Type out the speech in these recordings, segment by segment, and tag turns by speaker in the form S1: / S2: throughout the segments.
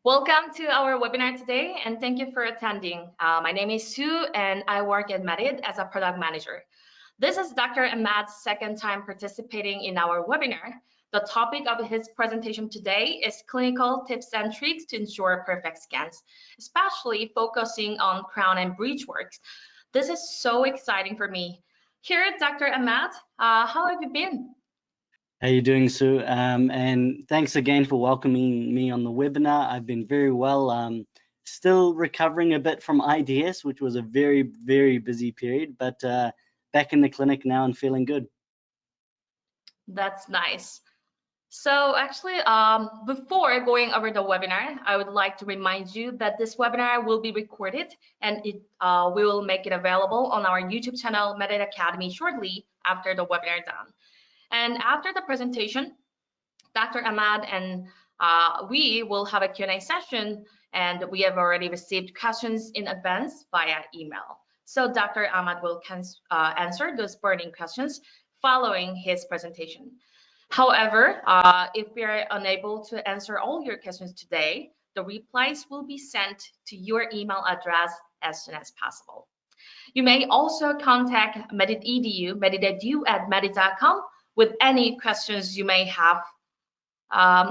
S1: Welcome to our webinar today, and thank you for attending. My name is Sue, and I work at Medit as a product manager. This is Dr. Ahmad's second time participating in our webinar. The topic of his presentation today is clinical tips and tricks to ensure perfect scans, especially focusing on crown and bridge works. This is so exciting for me. Here, Dr. Ahmad, how have you been?
S2: How you doing, Sue? And thanks again for welcoming me on the webinar. I've been very well. Still recovering a bit from IDS, which was a very, very busy period, but back in the clinic now and feeling good.
S1: That's nice. So actually, before going over the webinar, I would like to remind you that this webinar will be recorded and we will make it available on our YouTube channel, Medit Academy, shortly after the webinar done. And after the presentation, Dr. Ahmad and we will have a Q&A session, and we have already received questions in advance via email. So Dr. Ahmad will answer those burning questions following his presentation. However, if we are unable to answer all your questions today, the replies will be sent to your email address as soon as possible. You may also contact Medit.edu, medit@medit.com, with any questions you may have.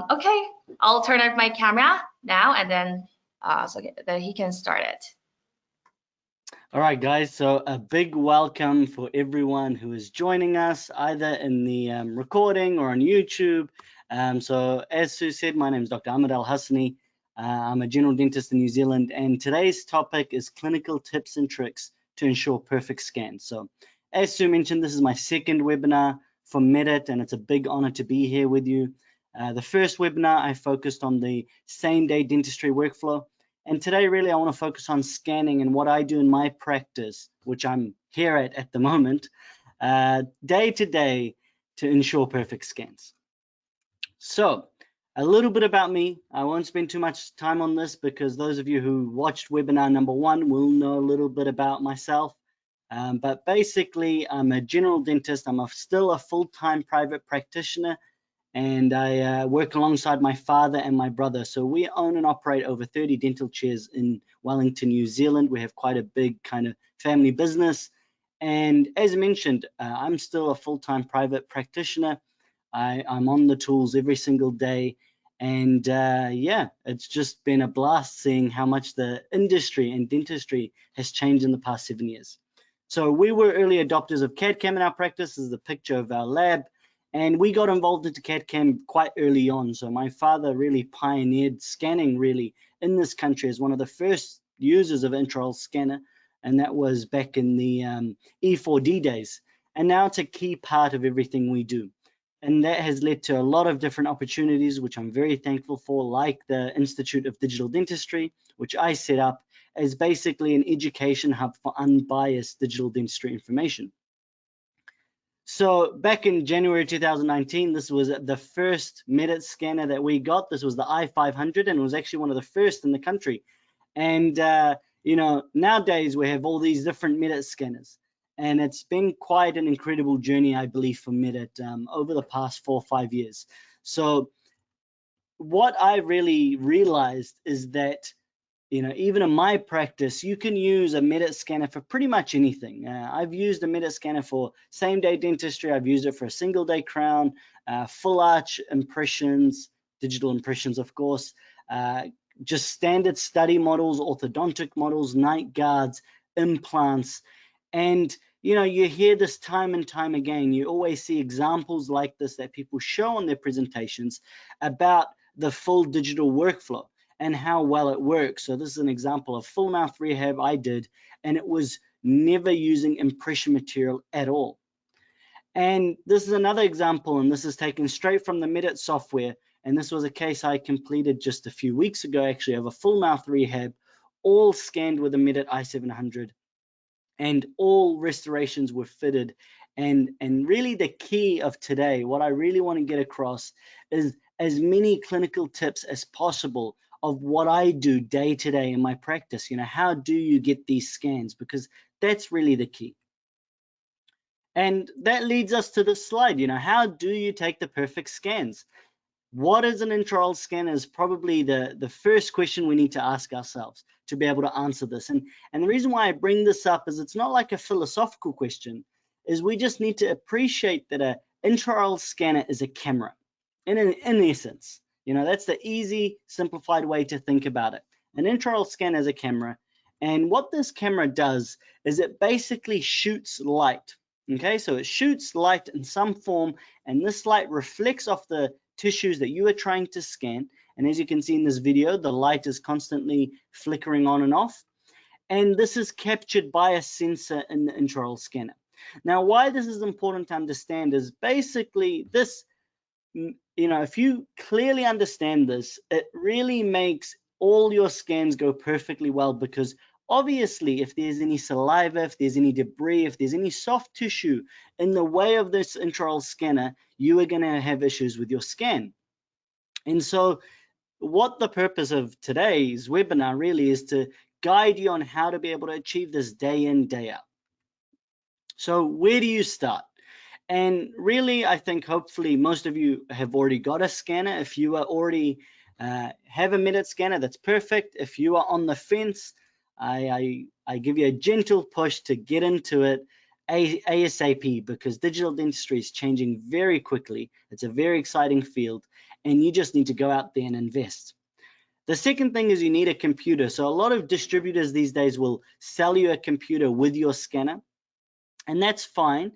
S1: Okay, I'll turn off my camera now, and then so that he can start it.
S2: All right, guys, so a big welcome for everyone who is joining us either in the recording or on YouTube. So as Sue said, my name is Dr. Ahmad Al-Hassiny. I'm a general dentist in New Zealand, and today's topic is clinical tips and tricks to ensure perfect scans. So as Sue mentioned, this is my second webinar for Medit, and it's a big honor to be here with you. The first webinar, I focused on the same-day dentistry workflow. And today, really, I want to focus on scanning and what I do in my practice, which I'm here at the moment, day to day, to ensure perfect scans. So a little bit about me. I won't spend too much time on this because those of you who watched webinar number 1 will know a little bit about myself. But basically, I'm a general dentist. I'm still a full-time private practitioner, and I work alongside my father and my brother. So we own and operate over 30 dental chairs in Wellington, New Zealand. We have quite a big kind of family business. And as mentioned, I'm still a full-time private practitioner. I'm on the tools every single day. And yeah, it's just been a blast seeing how much the industry and dentistry has changed in the past 7 years. So we were early adopters of CAD/CAM in our practice. This is a picture of our lab. And we got involved into CAD/CAM quite early on. So my father really pioneered scanning really in this country as one of the first users of intraoral scanner. And that was back in the E4D days. And now it's a key part of everything we do. And that has led to a lot of different opportunities, which I'm very thankful for, like the Institute of Digital Dentistry, which I set up as basically an education hub for unbiased digital dentistry information. So back in January 2019, this was the first Medit scanner that we got. This was the i500, and it was actually one of the first in the country. And you know, nowadays we have all these different Medit scanners, and it's been quite an incredible journey, I believe, for Medit over the past 4 or 5 years. So what I really realized is that, you know, even in my practice, you can use a Medit scanner for pretty much anything. I've used a Medit scanner for same-day dentistry. I've used it for a single-day crown, full arch impressions, digital impressions, of course, just standard study models, orthodontic models, night guards, implants. And, you know, you hear this time and time again. You always see examples like this that people show on their presentations about the full digital workflow and how well it works. So this is an example of full mouth rehab I did, and it was never using impression material at all. And this is another example, and this is taken straight from the Medit software, and this was a case I completed just a few weeks ago, actually, of a full mouth rehab, all scanned with a Medit i700, and all restorations were fitted. And really the key of today, what I really want to get across is as many clinical tips as possible of what I do day to day in my practice. You know, how do you get these scans? Because that's really the key. And that leads us to this slide. You know, how do you take the perfect scans? What is an intraoral scanner is probably the first question we need to ask ourselves to be able to answer this. And the reason why I bring this up is it's not like a philosophical question, is we just need to appreciate that an intraoral scanner is a camera in essence. That's the easy, simplified way to think about it. An intraoral scanner is a camera, and what this camera does is it basically shoots light. Okay, so it shoots light in some form, and this light reflects off the tissues that you are trying to scan. And as you can see in this video, the light is constantly flickering on and off. And this is captured by a sensor in the intraoral scanner. Now, why this is important to understand is basically this, if you clearly understand this, it really makes all your scans go perfectly well, because obviously if there's any saliva, if there's any debris, if there's any soft tissue in the way of this intraoral scanner, you are going to have issues with your scan. And so what the purpose of today's webinar really is to guide you on how to be able to achieve this day in, day out. So where do you start? And really, I think hopefully most of you have already got a scanner. If you are already have a Medit scanner, that's perfect. If you are on the fence, I give you a gentle push to get into it ASAP, because digital dentistry is changing very quickly. It's a very exciting field, and you just need to go out there and invest. The second thing is you need a computer. So a lot of distributors these days will sell you a computer with your scanner, and that's fine.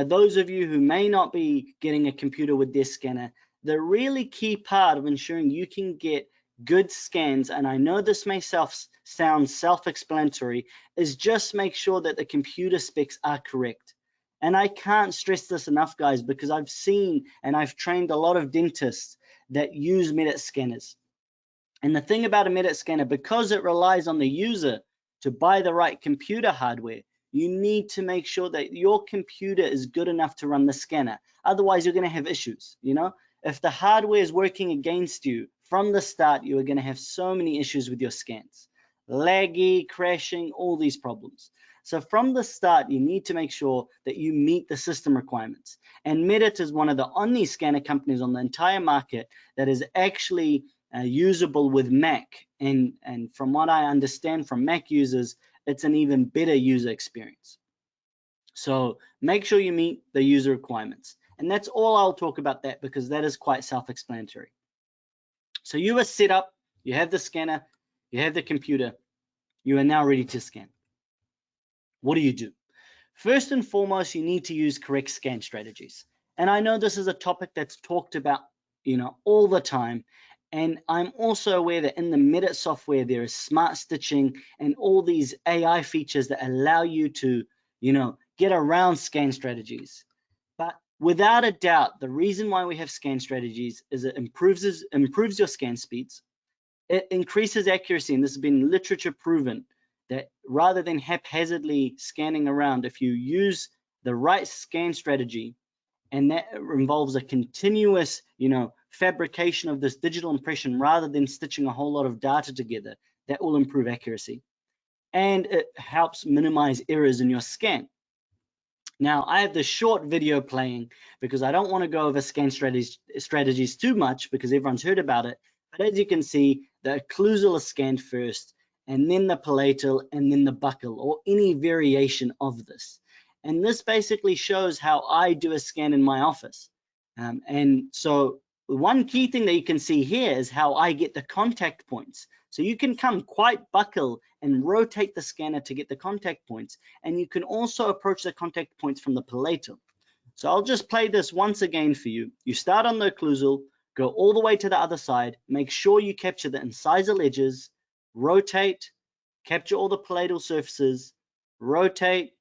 S2: Those of you who may not be getting a computer with their scanner, the really key part of ensuring you can get good scans, and I know this may sound self-explanatory, is just make sure that the computer specs are correct. And I can't stress this enough, guys, because I've seen and I've trained a lot of dentists that use Medit scanners. And the thing about a Medit scanner, because it relies on the user to buy the right computer hardware, you need to make sure that your computer is good enough to run the scanner. Otherwise, you're going to have issues. If the hardware is working against you from the start, you are going to have so many issues with your scans. Laggy, crashing, all these problems. So from the start, you need to make sure that you meet the system requirements. And Medit is one of the only scanner companies on the entire market that is actually usable with Mac. And from what I understand from Mac users, it's an even better user experience. So make sure you meet the user requirements. And that's all I'll talk about that, because that is quite self-explanatory. So you are set up, you have the scanner, you have the computer, you are now ready to scan. What do you do? First and foremost, you need to use correct scan strategies. And I know this is a topic that's talked about, all the time. And I'm also aware that in the Medit software, there is smart stitching and all these AI features that allow you to, get around scan strategies. But without a doubt, the reason why we have scan strategies is it improves your scan speeds. It increases accuracy, and this has been literature proven that rather than haphazardly scanning around, if you use the right scan strategy, and that involves a continuous, fabrication of this digital impression rather than stitching a whole lot of data together, that will improve accuracy. And it helps minimize errors in your scan. Now, I have this short video playing because I don't want to go over scan strategies too much, because everyone's heard about it. But as you can see, the occlusal is scanned first, and then the palatal, and then the buccal, or any variation of this. And this basically shows how I do a scan in my office. And so one key thing that you can see here is how I get the contact points. So you can come quite buccal and rotate the scanner to get the contact points. And you can also approach the contact points from the palatal. So I'll just play this once again for you. You start on the occlusal, go all the way to the other side, make sure you capture the incisal edges, rotate, capture all the palatal surfaces, rotate,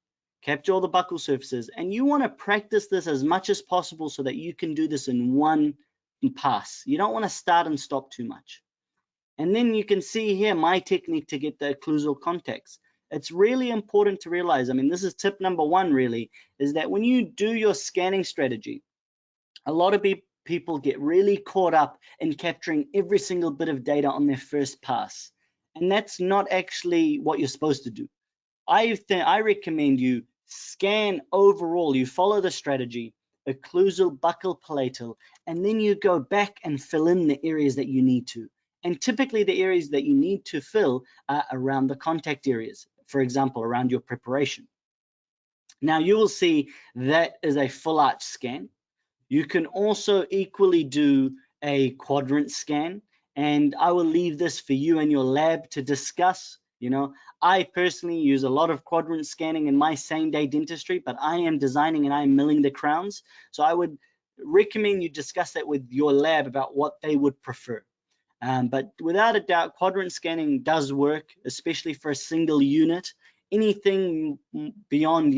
S2: capture all the buccal surfaces. And you want to practice this as much as possible so that you can do this in one pass. You don't want to start and stop too much. And then you can see here my technique to get the occlusal contacts. It's really important to realize, this is tip number one really, is that when you do your scanning strategy, a lot of people get really caught up in capturing every single bit of data on their first pass. And that's not actually what you're supposed to do. I recommend you scan overall, you follow the strategy, occlusal, buccal, palatal, and then you go back and fill in the areas that you need to. And typically the areas that you need to fill are around the contact areas, for example, around your preparation. Now you will see that is a full arch scan. You can also equally do a quadrant scan, and I will leave this for you and your lab to discuss. I personally use a lot of quadrant scanning in my same-day dentistry, but I am designing and I am milling the crowns. So I would recommend you discuss that with your lab about what they would prefer. But without a doubt, quadrant scanning does work, especially for a single unit. Anything beyond,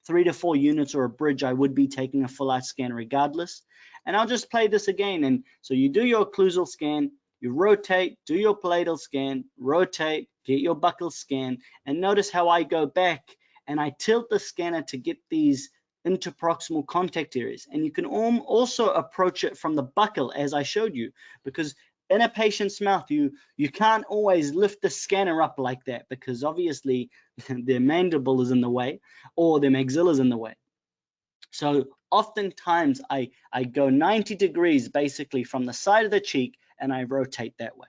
S2: 3 to 4 units or a bridge, I would be taking a full arch scan regardless. And I'll just play this again. And so you do your occlusal scan, you rotate, do your palatal scan, rotate, get your buccal scan, and notice how I go back and I tilt the scanner to get these interproximal contact areas. And you can also approach it from the buccal as I showed you, because in a patient's mouth, you can't always lift the scanner up like that, because obviously their mandible is in the way or their maxilla is in the way. So oftentimes I go 90 degrees basically from the side of the cheek and I rotate that way.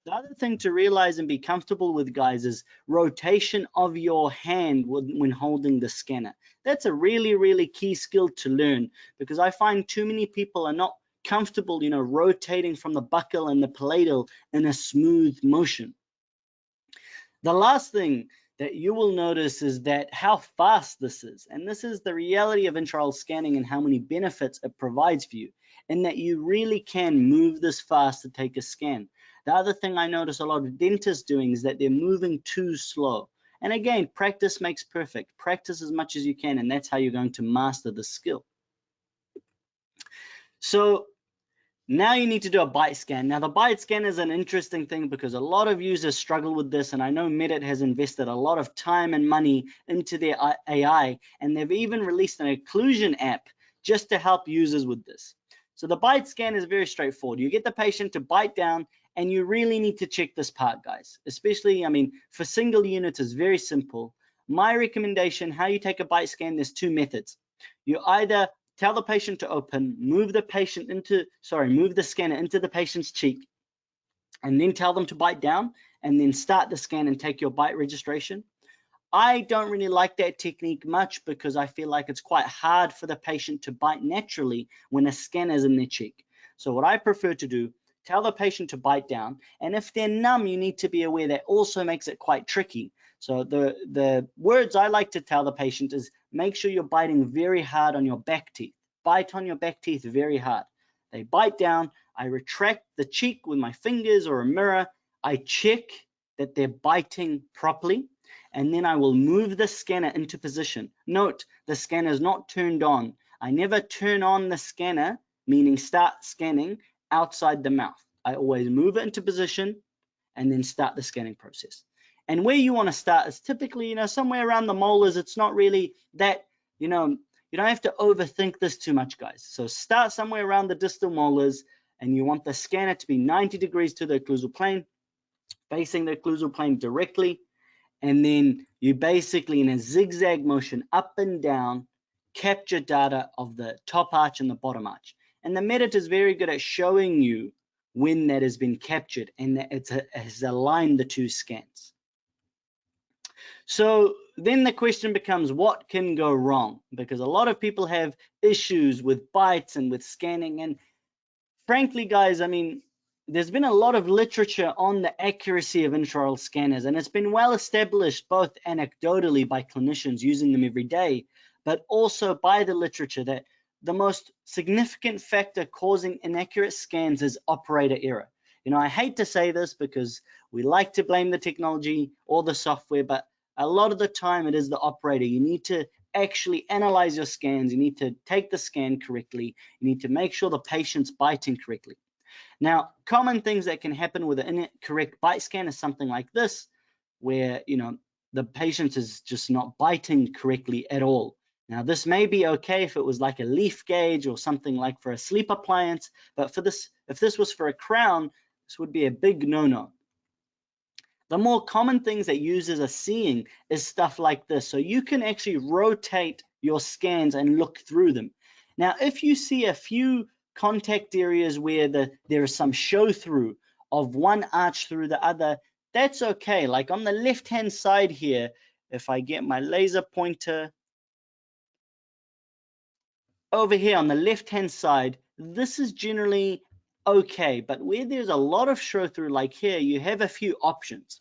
S2: The other thing to realize and be comfortable with, guys, is rotation of your hand when holding the scanner. That's a really, really key skill to learn, because I find too many people are not comfortable, rotating from the buccal and the palatal in a smooth motion. The last thing that you will notice is that how fast this is. And this is the reality of intraoral scanning and how many benefits it provides for you, in that you really can move this fast to take a scan. The other thing I notice a lot of dentists doing is that they're moving too slow. And again, practice makes perfect. Practice as much as you can, and that's how you're going to master the skill. So now you need to do a bite scan. Now the bite scan is an interesting thing because a lot of users struggle with this, and I know Medit has invested a lot of time and money into their AI, and they've even released an occlusion app just to help users with this. So the bite scan is very straightforward. You get the patient to bite down, and you really need to check this part, guys. Especially, for single units, is very simple. My recommendation, how you take a bite scan, there's two methods. You either tell the patient to open, move the scanner into the patient's cheek, and then tell them to bite down, and then start the scan and take your bite registration. I don't really like that technique much because I feel like it's quite hard for the patient to bite naturally when a scanner is in their cheek. So what I prefer to do, tell the patient to bite down, and if they're numb, you need to be aware that also makes it quite tricky. So the words I like to tell the patient is, make sure you're biting very hard on your back teeth. Bite on your back teeth very hard. They bite down, I retract the cheek with my fingers or a mirror, I check that they're biting properly, and then I will move the scanner into position. Note, the scanner is not turned on. I never turn on the scanner, meaning start scanning, outside the mouth. I always move it into position and then start the scanning process. And where you want to start is typically, somewhere around the molars. It's not really that, you don't have to overthink this too much, guys. So start somewhere around the distal molars, and you want the scanner to be 90 degrees to the occlusal plane, facing the occlusal plane directly. And then you basically, in a zigzag motion, up and down, capture data of the top arch and the bottom arch. And the Medit is very good at showing you when that has been captured and that it has aligned the two scans. So then the question becomes, what can go wrong? Because a lot of people have issues with bites and with scanning. And frankly, guys, there's been a lot of literature on the accuracy of intraoral scanners, and it's been well established both anecdotally by clinicians using them every day, but also by the literature, that the most significant factor causing inaccurate scans is operator error. I hate to say this because we like to blame the technology or the software, but a lot of the time it is the operator. You need to actually analyze your scans. You need to take the scan correctly. You need to make sure the patient's biting correctly. Now, common things that can happen with an incorrect bite scan is something like this, where the patient is just not biting correctly at all. Now, this may be okay if it was like a leaf gauge or something like for a sleep appliance, but for this, if this was for a crown, this would be a big no-no. The more common things that users are seeing is stuff like this. So you can actually rotate your scans and look through them. Now, if you see a few contact areas where there is some show through of one arch through the other, that's okay. Like on the left-hand side here, if I get my laser pointer over here on the left-hand side, this is generally okay. But where there's a lot of show through, like here, you have a few options.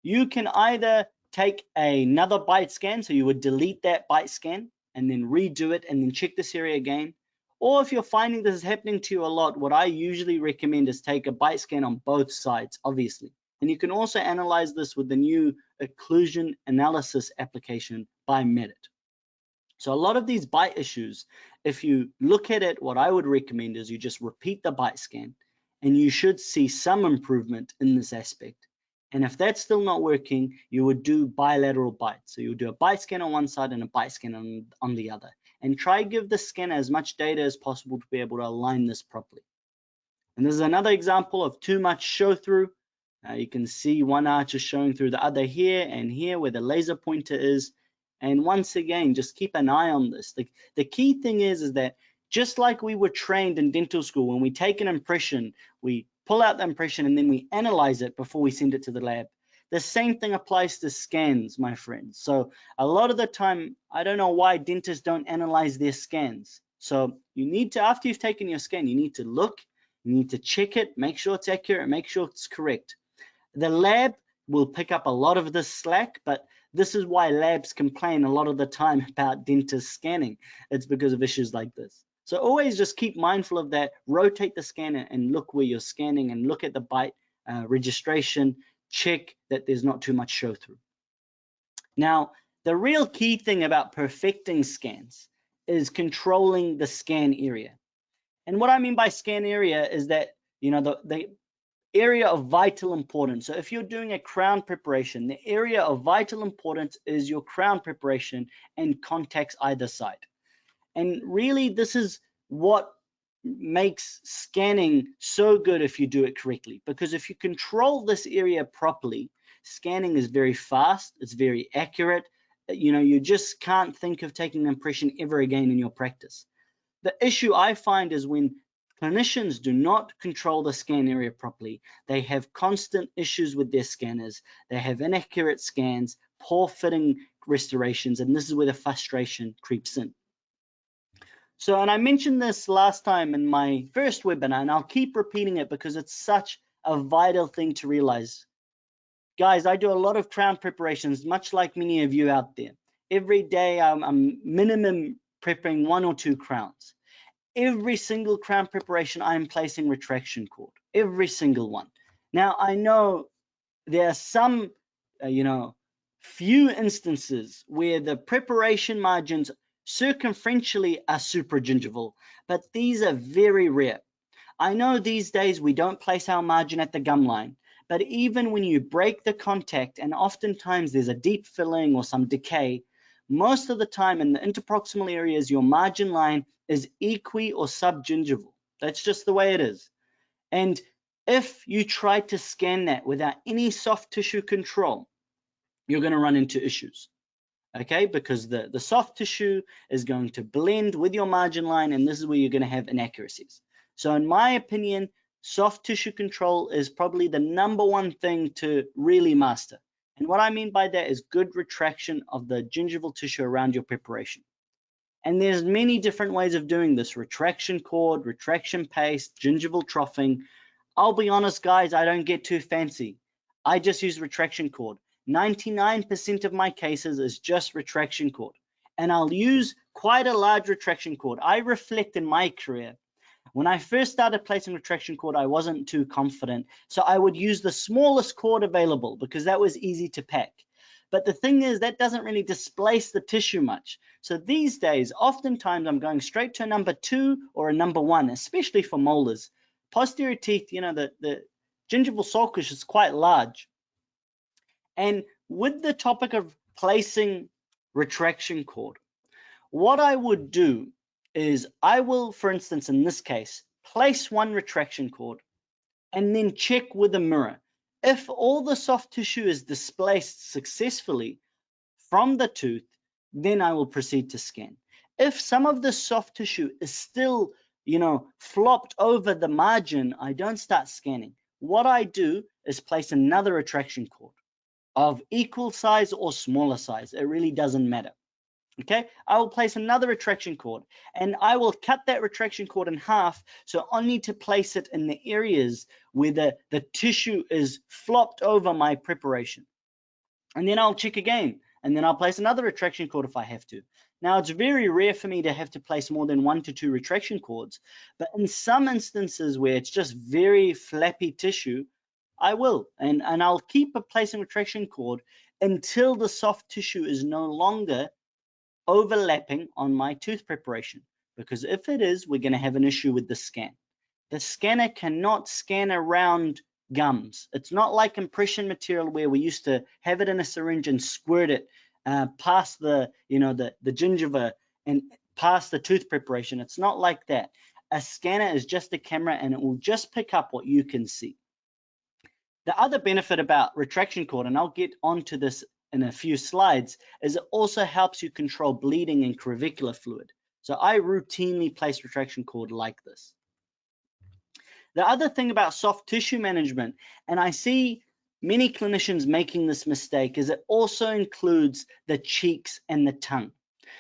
S2: You can either take another bite scan, so you would delete that bite scan and then redo it and then check this area again. Or if you're finding this is happening to you a lot, what I usually recommend is take a bite scan on both sides, obviously. And you can also analyze this with the new occlusion analysis application by Medit. So a lot of these bite issues, if you look at it, what I would recommend is you just repeat the bite scan and you should see some improvement in this aspect. And if that's still not working, you would do bilateral bites. So you would do a bite scan on one side and a bite scan on the other. And try give the scanner as much data as possible to be able to align this properly. And this is another example of too much show through. You can see one arch is showing through the other here and here where the laser pointer is. And once again, just keep an eye on this. The key thing is that just like we were trained in dental school, when we take an impression, we pull out the impression and then we analyze it before we send it to the lab. The same thing applies to scans, my friends. So a lot of the time, I don't know why dentists don't analyze their scans. So you need to, after you've taken your scan, you need to look, you need to check it, make sure it's accurate, make sure it's correct. The lab will pick up a lot of this slack, but this is why labs complain a lot of the time about dentists scanning. It's because of issues like this. So always just keep mindful of that. Rotate the scanner and look where you're scanning and look at the bite registration. Check that there's not too much show through. Now, the real key thing about perfecting scans is controlling the scan area. And what I mean by scan area is that, you know, the area of vital importance. So if you're doing a crown preparation, the area of vital importance is your crown preparation and contacts either side. And really, this is what makes scanning so good if you do it correctly. Because if you control this area properly, scanning is very fast, it's very accurate. You know, you just can't think of taking an impression ever again in your practice. The issue I find is when clinicians do not control the scan area properly. They have constant issues with their scanners. They have inaccurate scans, poor fitting restorations, and this is where the frustration creeps in. So, and I mentioned this last time in my first webinar, and I'll keep repeating it because it's such a vital thing to realize. Guys, I do a lot of crown preparations, much like many of you out there. Every day I'm minimum prepping 1 or 2 crowns. Every single crown preparation, I am placing retraction cord. Every single one. Now, I know there are some, few instances where the preparation margins circumferentially are supragingival, but these are very rare. I know these days we don't place our margin at the gum line, but even when you break the contact and oftentimes there's a deep filling or some decay, most of the time in the interproximal areas, your margin line is equi or subgingival. That's just the way it is. And if you try to scan that without any soft tissue control, you're going to run into issues. Okay, because the soft tissue is going to blend with your margin line, and this is where you're going to have inaccuracies. So in my opinion, soft tissue control is probably the #1 thing to really master. And what I mean by that is good retraction of the gingival tissue around your preparation. And there's many different ways of doing this: retraction cord, retraction paste, gingival troughing. I'll be honest, guys, I don't get too fancy. I just use retraction cord. 99% of my cases is just retraction cord. And I'll use quite a large retraction cord. I reflect in my career. When I first started placing retraction cord, I wasn't too confident. So I would use the smallest cord available because that was easy to pack. But the thing is, that doesn't really displace the tissue much. So these days, oftentimes I'm going straight to a #2 or a #1, especially for molars. Posterior teeth, the gingival sulcus is quite large. And with the topic of placing retraction cord, what I would do is I will, for instance, in this case, place one retraction cord and then check with a mirror. If all the soft tissue is displaced successfully from the tooth, then I will proceed to scan. If some of the soft tissue is still, flopped over the margin, I don't start scanning. What I do is place another retraction cord of equal size or smaller size. It really doesn't matter. Okay, I will place another retraction cord and I will cut that retraction cord in half, so I need to place it in the areas where the tissue is flopped over my preparation. And then I'll check again, and then I'll place another retraction cord if I have to. Now, it's very rare for me to have to place more than 1 to 2 retraction cords, but in some instances where it's just very flappy tissue, I will, and I'll keep placing retraction cord until the soft tissue is no longer overlapping on my tooth preparation, because if it is, we're going to have an issue with the scan. The scanner cannot scan around gums. It's not like impression material where we used to have it in a syringe and squirt it past the gingiva and past the tooth preparation. It's not like that. A scanner is just a camera and it will just pick up what you can see. The other benefit about retraction cord, and I'll get onto this in a few slides, is it also helps you control bleeding and crevicular fluid. So I routinely place retraction cord like this. The other thing about soft tissue management, and I see many clinicians making this mistake, is it also includes the cheeks and the tongue.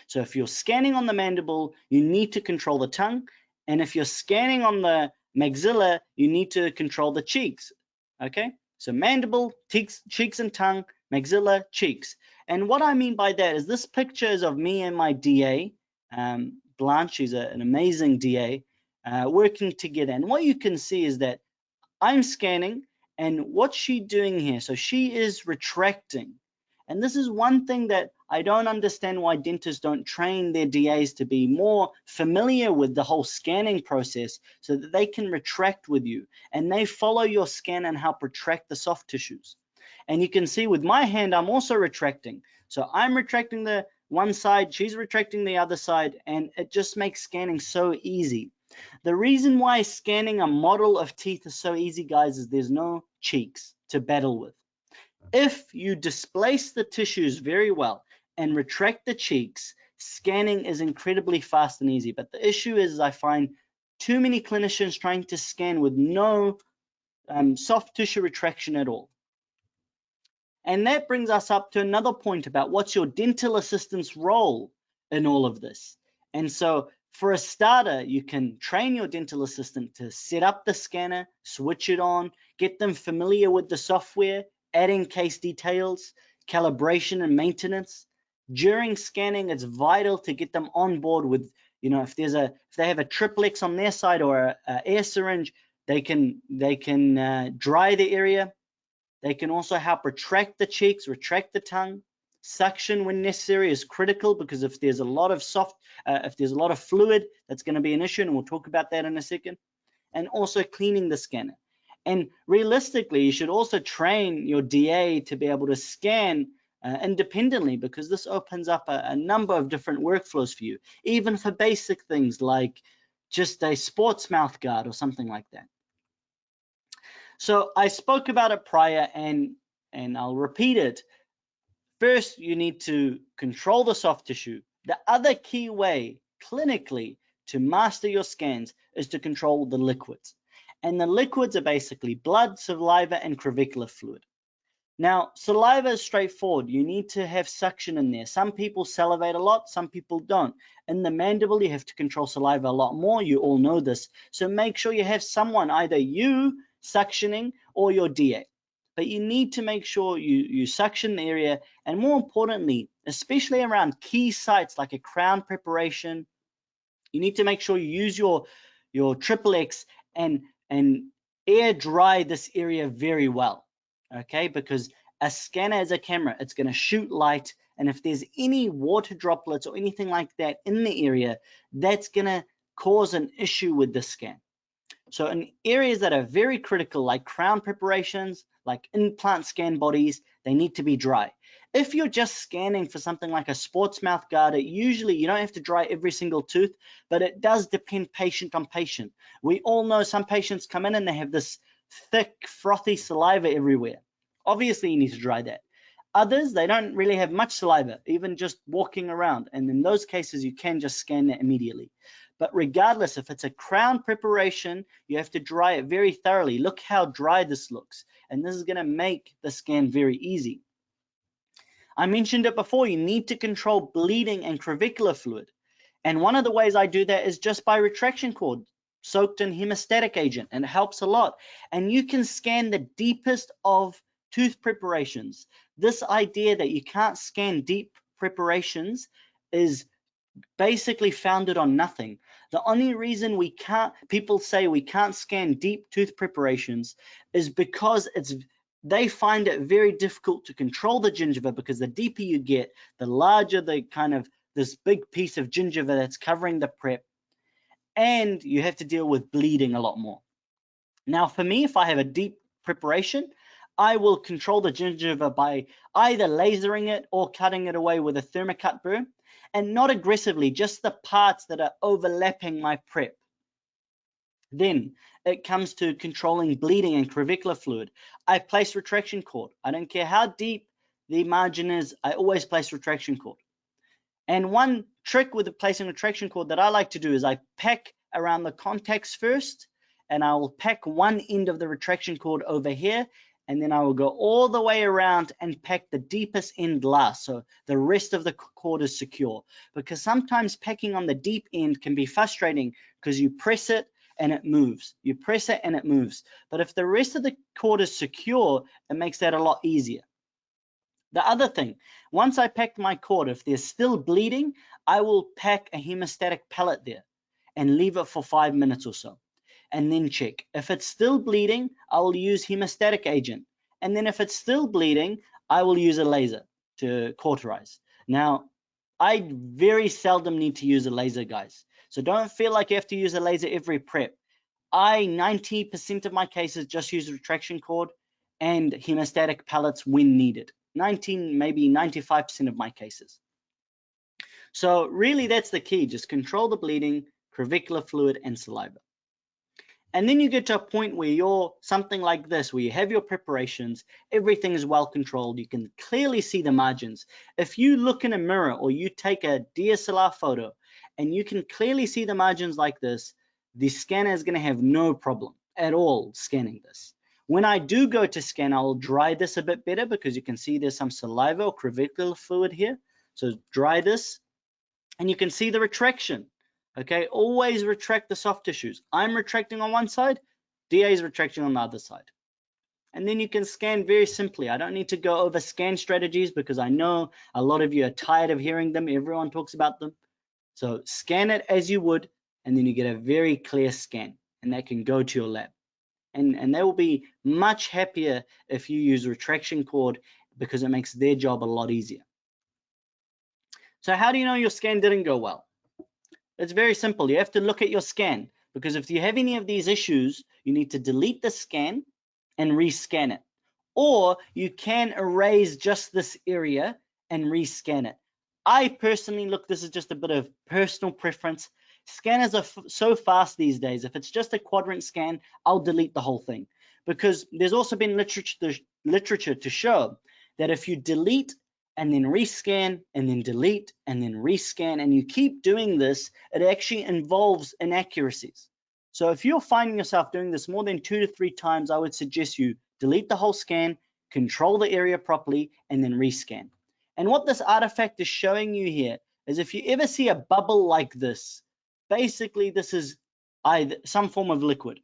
S2: So if you're scanning on the mandible, you need to control the tongue, and if you're scanning on the maxilla, you need to control the cheeks. Okay, so mandible, cheeks and tongue, maxilla, cheeks. And what I mean by that is this picture is of me and my DA, Blanche. She's an amazing DA, working together. And what you can see is that I'm scanning, and what's she doing here? So she is retracting. And this is one thing that I don't understand why dentists don't train their DAs to be more familiar with the whole scanning process so that they can retract with you and they follow your scan and help retract the soft tissues. And you can see with my hand, I'm also retracting. So I'm retracting the one side, she's retracting the other side, and it just makes scanning so easy. The reason why scanning a model of teeth is so easy, guys, is there's no cheeks to battle with. If you displace the tissues very well and retract the cheeks, scanning is incredibly fast and easy. But the issue is I find too many clinicians trying to scan with no soft tissue retraction at all. And that brings us up to another point about what's your dental assistant's role in all of this. And so for a starter, you can train your dental assistant to set up the scanner, switch it on, get them familiar with the software, adding case details, calibration and maintenance. During scanning, it's vital to get them on board with, if they have a triplex on their side or an air syringe, they can dry the area. They can also help retract the cheeks, retract the tongue. Suction when necessary is critical, because if there's a lot of fluid, that's going to be an issue, and we'll talk about that in a second. And also cleaning the scanner. And realistically, you should also train your DA to be able to scan independently, because this opens up a number of different workflows for you, even for basic things like just a sports mouth guard or something like that. So I spoke about it prior, and I'll repeat it. First, you need to control the soft tissue. The other key way clinically to master your scans is to control the liquids. And the liquids are basically blood, saliva, and crevicular fluid. Now, saliva is straightforward. You need to have suction in there. Some people salivate a lot, some people don't. In the mandible, you have to control saliva a lot more. You all know this. So make sure you have someone, either you suctioning or your DA. But you need to make sure you suction the area, and more importantly, especially around key sites like a crown preparation, you need to make sure you use your XXX and air dry this area very well, okay? Because a scanner is a camera. It's going to shoot light, and if there's any water droplets or anything like that in the area, that's going to cause an issue with the scan. So in areas that are very critical, like crown preparations, like implant scan bodies, they need to be dry. If you're just scanning for something like a sports mouth guard, usually you don't have to dry every single tooth, but it does depend patient on patient. We all know some patients come in and they have this thick, frothy saliva everywhere. Obviously, you need to dry that. Others, they don't really have much saliva, even just walking around. And in those cases, you can just scan that immediately. But regardless, if it's a crown preparation, you have to dry it very thoroughly. Look how dry this looks. And this is going to make the scan very easy. I mentioned it before, you need to control bleeding and crevicular fluid. And one of the ways I do that is just by retraction cord soaked in hemostatic agent, and it helps a lot. And you can scan the deepest of tooth preparations. This idea that you can't scan deep preparations is basically founded on nothing. The only reason people say we can't scan deep tooth preparations is because they find it very difficult to control the gingiva, because the deeper you get, the larger the kind of this big piece of gingiva that's covering the prep, and you have to deal with bleeding a lot more. Now, for me, if I have a deep preparation, I will control the gingiva by either lasering it or cutting it away with a thermocut burr, and not aggressively, just the parts that are overlapping my prep. Then it comes to controlling bleeding and crevicular fluid. I place retraction cord. I don't care how deep the margin is, I always place retraction cord. And one trick with placing retraction cord that I like to do is I pack around the contacts first, and I will pack one end of the retraction cord over here, and then I will go all the way around and pack the deepest end last, so the rest of the cord is secure. Because sometimes packing on the deep end can be frustrating, because you press it and it moves. You press it and it moves. But if the rest of the cord is secure, it makes that a lot easier. The other thing, once I pack my cord, if there's still bleeding, I will pack a hemostatic pellet there and leave it for 5 minutes or so, and then check. If it's still bleeding, I will use hemostatic agent. And then if it's still bleeding, I will use a laser to cauterize. Now, I very seldom need to use a laser, guys. So don't feel like you have to use a laser every prep. 90% of my cases just use retraction cord and hemostatic pellets when needed. 19, maybe 95% of my cases. So really that's the key, just control the bleeding, crevicular fluid, and saliva. And then you get to a point where you're something like this, where you have your preparations, everything is well controlled, you can clearly see the margins. If you look in a mirror or you take a DSLR photo and you can clearly see the margins like this, the scanner is going to have no problem at all scanning this. When I do go to scan, I'll dry this a bit better, because you can see there's some saliva or crevicular fluid here. So dry this, and you can see the retraction. Okay, always retract the soft tissues. I'm retracting on one side, DA is retracting on the other side. And then you can scan very simply. I don't need to go over scan strategies, because I know a lot of you are tired of hearing them. Everyone talks about them. So scan it as you would, and then you get a very clear scan, and that can go to your lab. And they will be much happier if you use retraction cord, because it makes their job a lot easier. So how do you know your scan didn't go well? It's very simple. You have to look at your scan, because if you have any of these issues, you need to delete the scan and rescan it. Or you can erase just this area and rescan it. I personally, look, this is just a bit of personal preference. Scanners are so fast these days. If it's just a quadrant scan, I'll delete the whole thing, because there's also been literature to show that if you delete and then rescan and then delete and then rescan, and you keep doing this, it actually involves inaccuracies. So if you're finding yourself doing this more than 2 to 3 times, I would suggest you delete the whole scan, control the area properly, and then rescan. And what this artifact is showing you here is, if you ever see a bubble like this, basically this is either some form of liquid,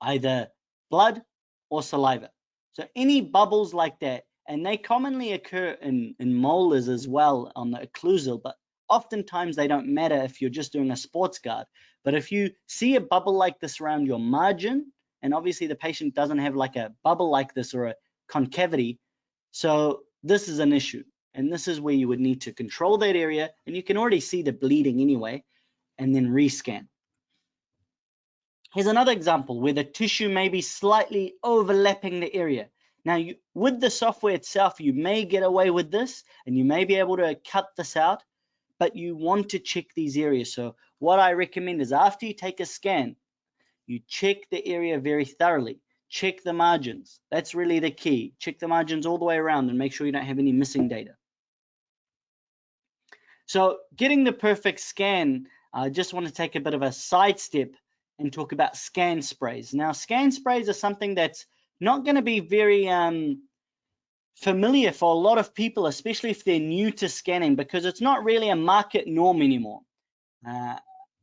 S2: either blood or saliva. So any bubbles like that, and they commonly occur in molars as well on the occlusal, but oftentimes they don't matter if you're just doing a sports guard. But if you see a bubble like this around your margin, and obviously the patient doesn't have like a bubble like this or a concavity, so this is an issue. And this is where you would need to control that area, and you can already see the bleeding anyway, and then rescan. Here's another example where the tissue may be slightly overlapping the area. Now, with the software itself, you may get away with this, and you may be able to cut this out, but you want to check these areas. So what I recommend is, after you take a scan, you check the area very thoroughly. check the margins. That's really the key. Check the margins all the way around and make sure you don't have any missing data. So getting the perfect scan, I just want to take a bit of a sidestep and talk about scan sprays. Now, scan sprays are something that's not going to be very familiar for a lot of people, especially if they're new to scanning, because it's not really a market norm anymore.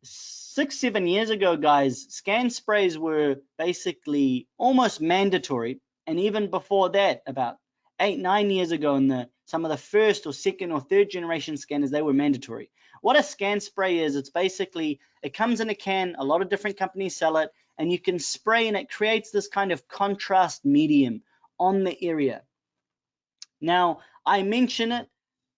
S2: 6-7 years ago, guys, scan sprays were basically almost mandatory, and even before that, about 8-9 years ago, in some of the first or second or third generation scanners, they were mandatory. What a scan spray is, it's basically, it comes in a can, a lot of different companies sell it, and you can spray, and it creates this kind of contrast medium on the area. Now, I mention it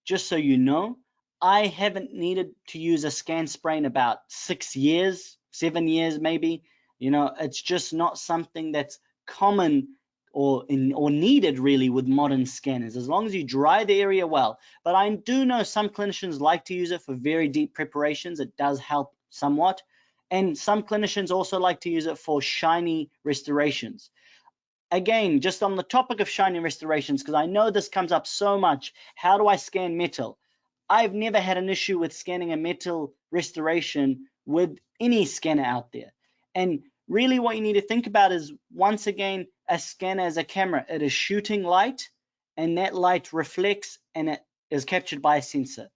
S2: just so you know, I haven't needed to use a scan spray in about 6 years, 7 years maybe. It's just not something that's common or needed really with modern scanners, as long as you dry the area well. But I do know some clinicians like to use it for very deep preparations. It does help somewhat. And some clinicians also like to use it for shiny restorations. Again, just on the topic of shiny restorations, because I know this comes up so much, how do I scan metal? I've never had an issue with scanning a metal restoration with any scanner out there. And really what you need to think about is, once again, a scanner is a camera. It is shooting light, and that light reflects and it is captured by a sensor.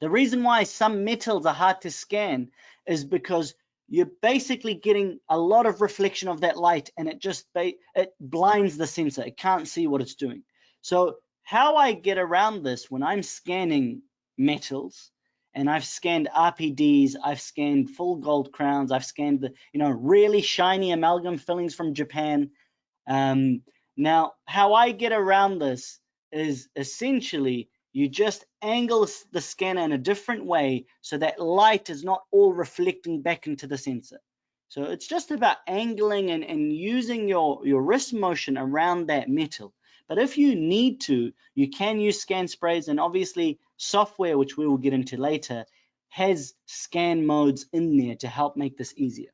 S2: The reason why some metals are hard to scan is because you're basically getting a lot of reflection of that light, and it blinds the sensor. It can't see what it's doing. So how I get around this when I'm scanning metals, and I've scanned RPDs, I've scanned full gold crowns, I've scanned the really shiny amalgam fillings from Japan. Now, how I get around this is essentially you just angle the scanner in a different way so that light is not all reflecting back into the sensor. So it's just about angling and using your wrist motion around that metal. But if you need to, you can use scan sprays, and obviously software, which we will get into later, has scan modes in there to help make this easier.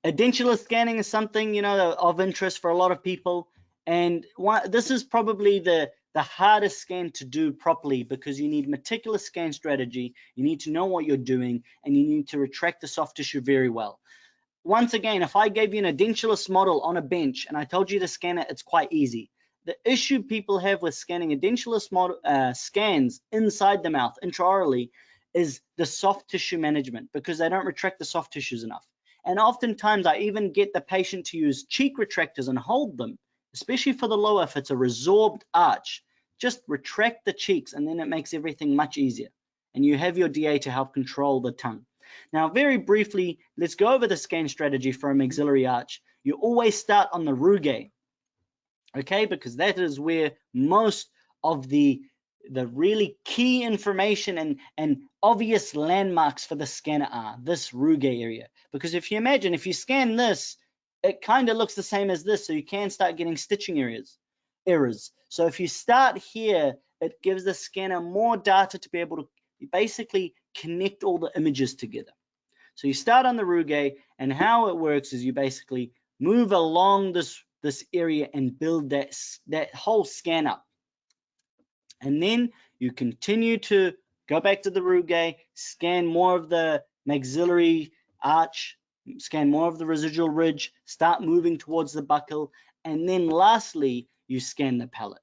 S2: Edentulous scanning is something of interest for a lot of people, and this is probably the hardest scan to do properly, because you need meticulous scan strategy, you need to know what you're doing, and you need to retract the soft tissue very well. Once again, if I gave you an edentulous model on a bench and I told you to scan it, it's quite easy. The issue people have with scanning edentulous scans inside the mouth, intraorally, is the soft tissue management, because they don't retract the soft tissues enough. And oftentimes I even get the patient to use cheek retractors and hold them, especially for the lower, if it's a resorbed arch. Just retract the cheeks, and then it makes everything much easier. And you have your DA to help control the tongue. Now, very briefly, let's go over the scan strategy for a maxillary arch. You always start on the rugae, okay, because that is where most of the really key information and obvious landmarks for the scanner are, this rugae area. Because if you imagine, if you scan this, it kind of looks the same as this, so you can start getting stitching errors. So if you start here, it gives the scanner more data to be able to basically connect all the images together. So you start on the rugae, and how it works is you basically move along this area and build that whole scan up. And then you continue to go back to the rugae, scan more of the maxillary arch, scan more of the residual ridge, start moving towards the buccal, and then lastly, you scan the palate.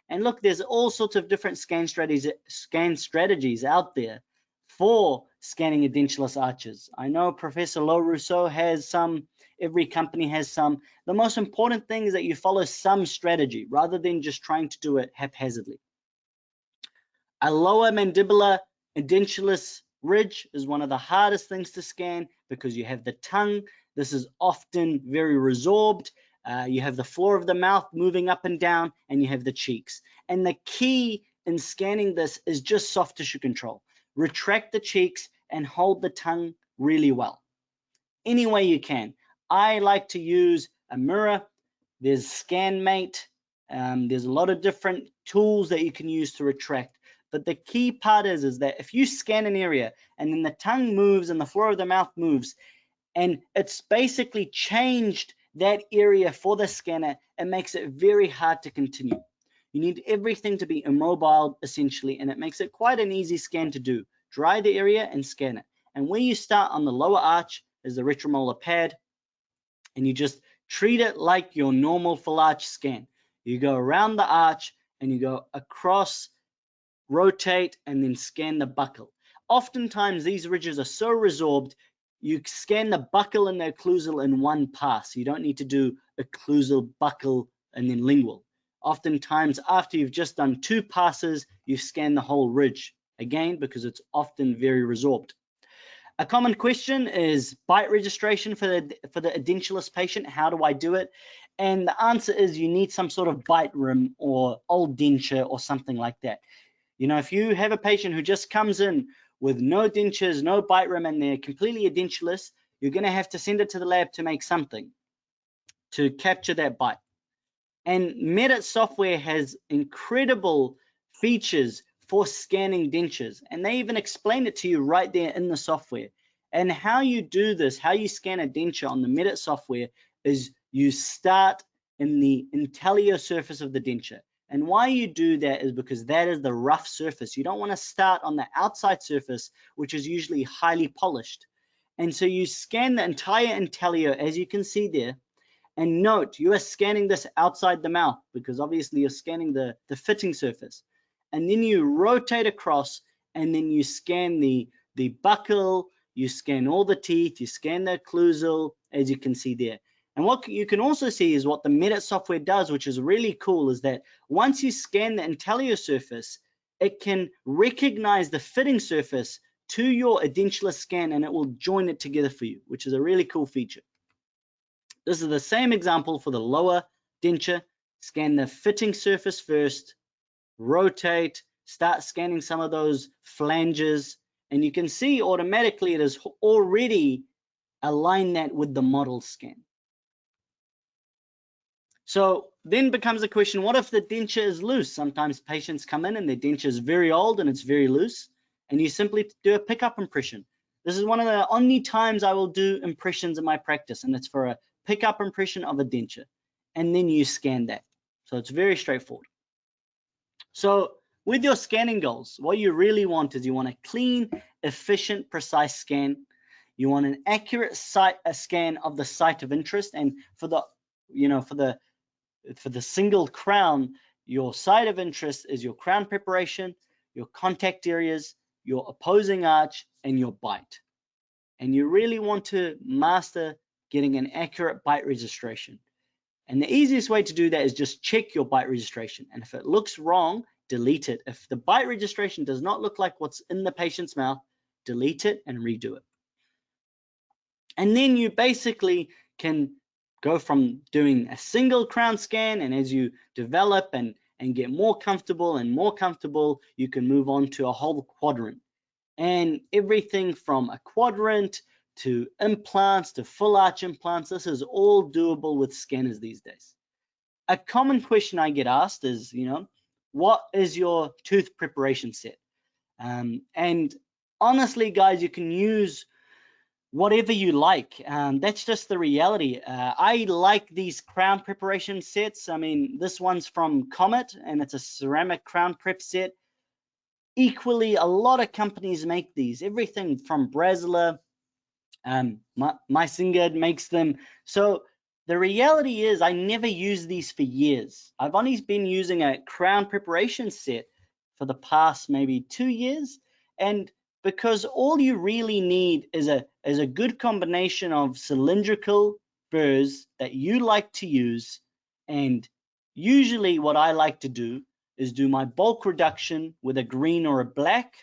S2: And look, there's all sorts of different scan strategies out there for scanning edentulous arches. I know Professor Lo Rousseau has some, every company has some. The most important thing is that you follow some strategy rather than just trying to do it haphazardly. A lower mandibular edentulous ridge is one of the hardest things to scan, because you have the tongue. This is often very resorbed. You have the floor of the mouth moving up and down, and you have the cheeks. And the key in scanning this is just soft tissue control. Retract the cheeks and hold the tongue really well, any way you can. I like to use a mirror. There's ScanMate. There's a lot of different tools that you can use to retract. But the key part is that if you scan an area and then the tongue moves and the floor of the mouth moves, and it's basically changed that area for the scanner and makes it very hard to continue. You need everything to be immobile essentially, and it makes it quite an easy scan to do. Dry the area and scan it. And where you start on the lower arch is the retromolar pad, and you just treat it like your normal full arch scan. You go around the arch and you go across, rotate, and then scan the buccal. Oftentimes these ridges are so resorbed, you scan the buccal and the occlusal in one pass. You don't need to do occlusal, buccal, and then lingual. Oftentimes after you've just done 2 passes, you scan the whole ridge, again because it's often very resorbed. A common question is bite registration for the edentulous patient. How do I do it? And the answer is you need some sort of bite rim or old denture or something like that. You know, if you have a patient who just comes in with no dentures, no bite rim, and they're completely edentulous, you're going to have to send it to the lab to make something to capture that bite. And Medit software has incredible features for scanning dentures, and they even explain it to you right there in the software. And how you do this, how you scan a denture on the Medit software, is you start in the intellior surface of the denture. And why you do that is because that is the rough surface. You don't want to start on the outside surface, which is usually highly polished. And so you scan the entire intellior, as you can see there. And note, you are scanning this outside the mouth because obviously you're scanning the fitting surface. And then you rotate across, and then you scan the buccal, you scan all the teeth, you scan the occlusal, as you can see there. And what you can also see is what the Medit software does, which is really cool, is that once you scan the intellior surface, it can recognize the fitting surface to your edentulous scan, and it will join it together for you, which is a really cool feature. This is the same example for the lower denture. Scan the fitting surface first, rotate, start scanning some of those flanges, and you can see automatically it has already aligned that with the model scan. So then becomes the question, what if the denture is loose? Sometimes patients come in and their denture is very old and it's very loose, and you simply do a pickup impression. This is one of the only times I will do impressions in my practice, and it's for a pickup impression of a denture, and then you scan that. So it's very straightforward. So with your scanning goals, what you really want is you want a clean, efficient, precise scan. You want an accurate scan of the site of interest, and for the single crown, your site of interest is your crown preparation, your contact areas, your opposing arch, and your bite. And you really want to master getting an accurate bite registration. And the easiest way to do that is just check your bite registration. And if it looks wrong, delete it. If the bite registration does not look like what's in the patient's mouth, delete it and redo it. And then you basically can go from doing a single crown scan, and as you develop and get more comfortable, you can move on to a whole quadrant. And everything from a quadrant to implants to full arch implants, this is all doable with scanners these days. A common question I get asked is, what is your tooth preparation set? And honestly, guys, you can use whatever you like. That's just the reality. I like these crown preparation sets. I mean, this one's from Comet, and it's a ceramic crown prep set. Equally, a lot of companies make these. Everything from Brasler, Meisinger makes them. So the reality is I never use these for years. I've only been using a crown preparation set for the past maybe 2 years, and because all you really need is a good combination of cylindrical burs that you like to use. And usually what I like to do is do my bulk reduction with a green or a black,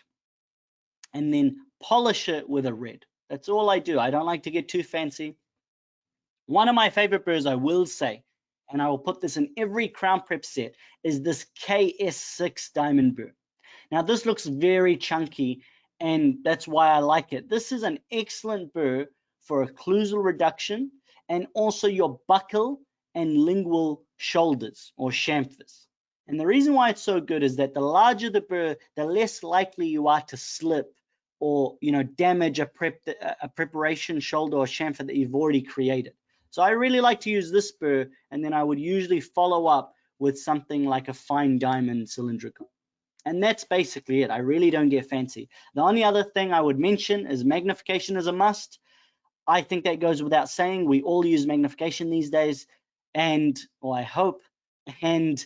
S2: and then polish it with a red. That's all I do. I don't like to get too fancy. One of my favorite burs, I will say, and I will put this in every crown prep set, is this KS6 diamond burr. Now this looks very chunky, and that's why I like it. This is an excellent burr for occlusal reduction and also your buccal and lingual shoulders or chamfers. And the reason why it's so good is that the larger the burr, the less likely you are to slip or damage a preparation shoulder or chamfer that you've already created. So I really like to use this spur, and then I would usually follow up with something like a fine diamond cylindrical. And that's basically it. I really don't get fancy. The only other thing I would mention is magnification is a must. I think that goes without saying. We all use magnification these days, or I hope. And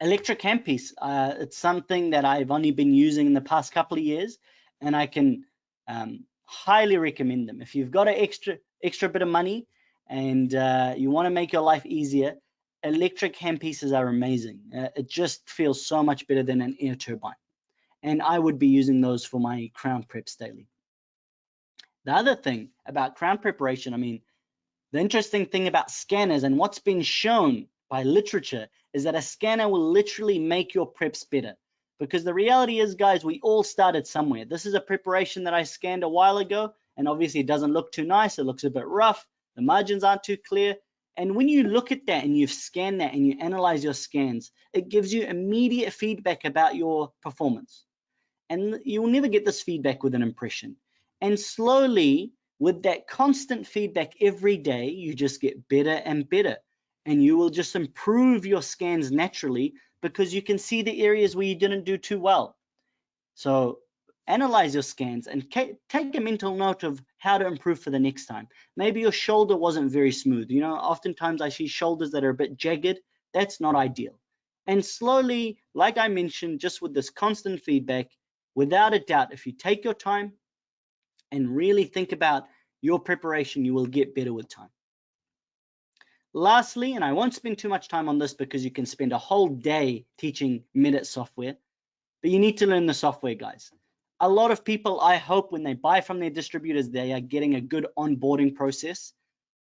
S2: electric handpiece, it's something that I've only been using in the past couple of years, and I can highly recommend them. If you've got an extra bit of money and you want to make your life easier, electric handpieces are amazing. It just feels so much better than an air turbine, and I would be using those for my crown preps daily. The other thing about crown preparation, the interesting thing about scanners and what's been shown by literature is that a scanner will literally make your preps better. Because the reality is, guys, we all started somewhere. This is a preparation that I scanned a while ago, and obviously it doesn't look too nice. It looks a bit rough. The margins aren't too clear. And when you look at that and you've scanned that and you analyze your scans, it gives you immediate feedback about your performance. And you'll never get this feedback with an impression. And slowly, with that constant feedback every day, you just get better and better. And you will just improve your scans naturally because you can see the areas where you didn't do too well. So analyze your scans and take a mental note of how to improve for the next time. Maybe your shoulder wasn't very smooth. Oftentimes I see shoulders that are a bit jagged. That's not ideal. And slowly, like I mentioned, just with this constant feedback, without a doubt, if you take your time and really think about your preparation, you will get better with time. Lastly, and I won't spend too much time on this because you can spend a whole day teaching Medit software, but you need to learn the software, guys. A lot of people, I hope, when they buy from their distributors, they are getting a good onboarding process.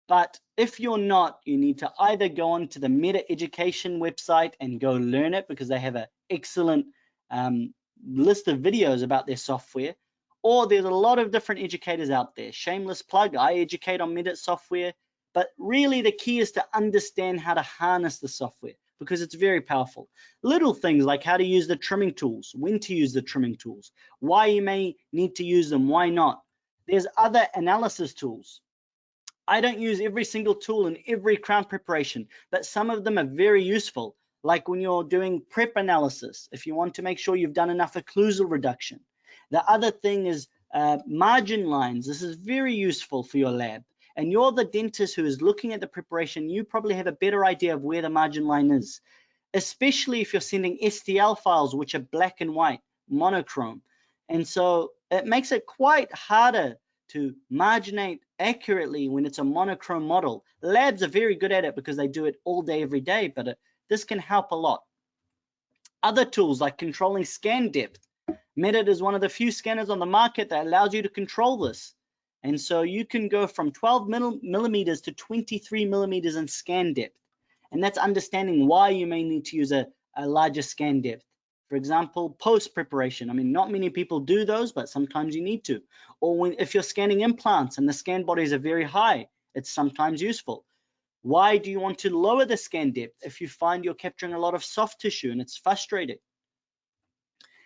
S2: But if you're not, you need to either go on to the Medit education website and go learn it because they have an excellent list of videos about their software, or there's a lot of different educators out there. Shameless plug, I educate on Medit software, but really the key is to understand how to harness the software because it's very powerful. Little things like how to use the trimming tools, when to use the trimming tools, why you may need to use them, why not. There's other analysis tools. I don't use every single tool in every crown preparation, but some of them are very useful, like when you're doing prep analysis, if you want to make sure you've done enough occlusal reduction. The other thing is margin lines. This is very useful for your lab. And you're the dentist who is looking at the preparation, you probably have a better idea of where the margin line is, especially if you're sending STL files, which are black and white, monochrome. And so it makes it quite harder to marginate accurately when it's a monochrome model. Labs are very good at it because they do it all day, every day, but this can help a lot. Other tools like controlling scan depth. Medit is one of the few scanners on the market that allows you to control this. And so you can go from 12 millimeters to 23 millimeters in scan depth. And that's understanding why you may need to use a larger scan depth. For example, post preparation. Not many people do those, but sometimes you need to. Or if you're scanning implants and the scan bodies are very high, it's sometimes useful. Why do you want to lower the scan depth if you find you're capturing a lot of soft tissue and it's frustrating?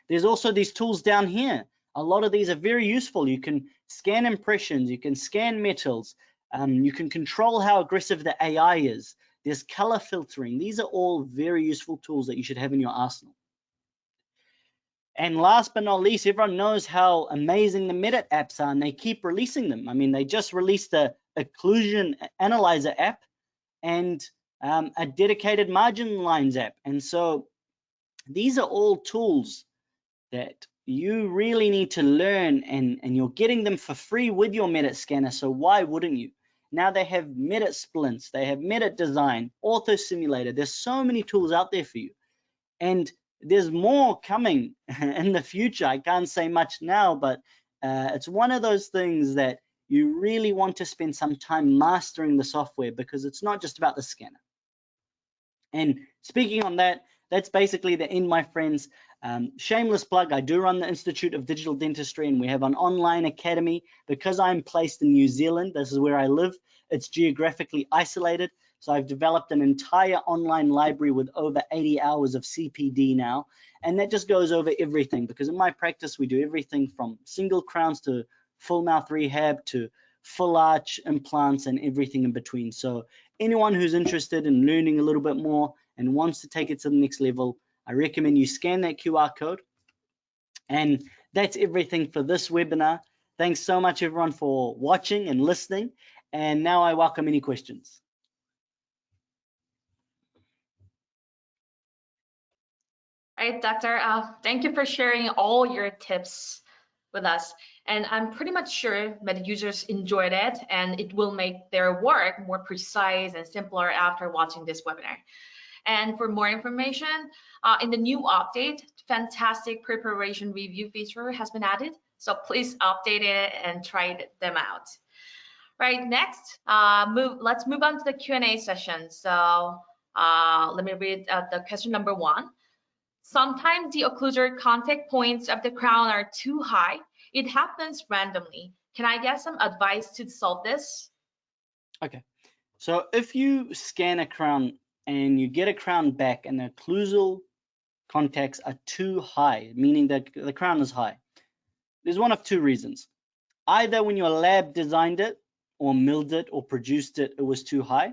S2: There's also these tools down here. A lot of these are very useful. You can scan impressions, you can scan metals, you can control how aggressive the AI is. There's color filtering. These are all very useful tools that you should have in your arsenal. And last but not least, everyone knows how amazing the Medit apps are, and they keep releasing them. They just released a occlusion analyzer app and a dedicated margin lines app. And so these are all tools that you really need to learn, and you're getting them for free with your Medit scanner, so why wouldn't you? Now they have Medit splints, they have Medit design, Ortho Simulator. There's so many tools out there for you, and there's more coming in the future. I can't say much now, but it's one of those things that you really want to spend some time mastering the software because it's not just about the scanner. And speaking on that, that's basically the end, my friends. Shameless plug, I do run the Institute of Digital Dentistry, and we have an online academy. Because I'm placed in New Zealand, this is where I live, it's geographically isolated. So I've developed an entire online library with over 80 hours of CPD now, and that just goes over everything, because in my practice we do everything from single crowns to full mouth rehab to full arch implants and everything in between. So anyone who's interested in learning a little bit more and wants to take it to the next level, I recommend you scan that QR code. And that's everything for this webinar. Thanks so much everyone for watching and listening. And now I welcome any questions.
S1: All right, Doctor, thank you for sharing all your tips with us. And I'm pretty much sure that users enjoyed it, and it will make their work more precise and simpler after watching this webinar. And for more information, in the new update, fantastic preparation review feature has been added. So please update it and try them out. Right, next, let's move on to the Q&A session. So let me read the question number 1. Sometimes the occlusal contact points of the crown are too high. It happens randomly. Can I get some advice to solve this?
S2: Okay, so if you scan a crown and you get a crown back and the occlusal contacts are too high, meaning that the crown is high, there's one of two reasons. Either when your lab designed it or milled it or produced it, it was too high,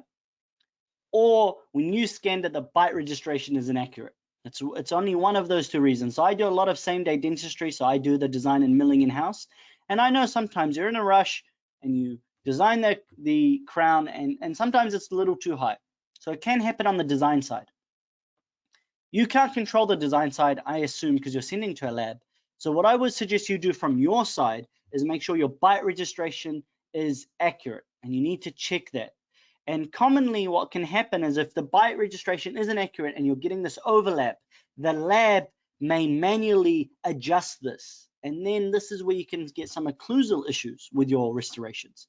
S2: or when you scanned it, the bite registration is inaccurate. It's only one of those two reasons. So I do a lot of same-day dentistry, so I do the design and milling in-house. And I know sometimes you're in a rush and you design the crown, and sometimes it's a little too high. So it can happen on the design side. You can't control the design side, I assume, because you're sending to a lab. So what I would suggest you do from your side is make sure your bite registration is accurate, and you need to check that. And commonly what can happen is if the bite registration isn't accurate and you're getting this overlap, the lab may manually adjust this. And then this is where you can get some occlusal issues with your restorations.